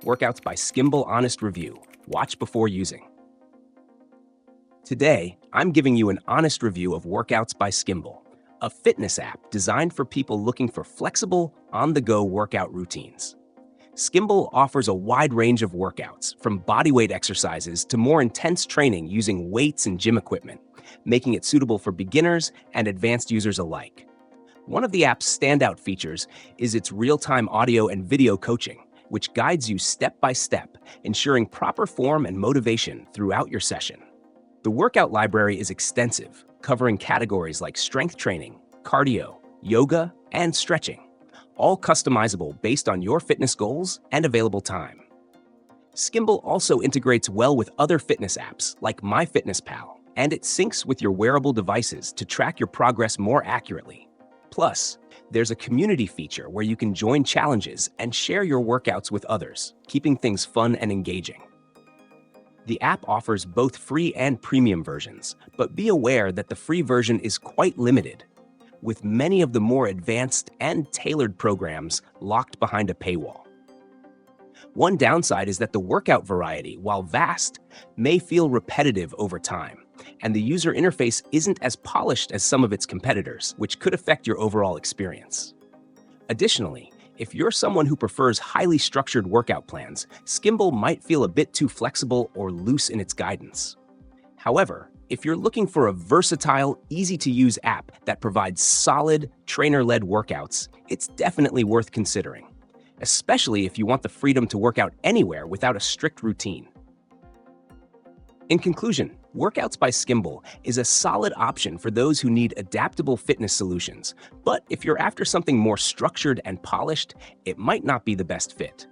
Workouts by Skimble Honest Review. Watch before using. Today, I'm giving you an honest review of Workouts by Skimble, a fitness app designed for people looking for flexible, on-the-go workout routines. Skimble offers a wide range of workouts, from bodyweight exercises to more intense training using weights and gym equipment, making it suitable for beginners and advanced users alike. One of the app's standout features is its real-time audio and video coaching, which guides you step by step, ensuring proper form and motivation throughout your session. The workout library is extensive, covering categories like strength training, cardio, yoga, and stretching, all customizable based on your fitness goals and available time. Skimble also integrates well with other fitness apps like MyFitnessPal, and it syncs with your wearable devices to track your progress more accurately. Plus, there's a community feature where you can join challenges and share your workouts with others, keeping things fun and engaging. The app offers both free and premium versions, but be aware that the free version is quite limited, with many of the more advanced and tailored programs locked behind a paywall. One downside is that the workout variety, while vast, may feel repetitive over time, and the user interface isn't as polished as some of its competitors, which could affect your overall experience. Additionally, if you're someone who prefers highly structured workout plans, Skimble might feel a bit too flexible or loose in its guidance. However, if you're looking for a versatile, easy-to-use app that provides solid, trainer-led workouts, it's definitely worth considering, especially if you want the freedom to work out anywhere without a strict routine. In conclusion, Workouts by Skimble is a solid option for those who need adaptable fitness solutions, but if you're after something more structured and polished, it might not be the best fit.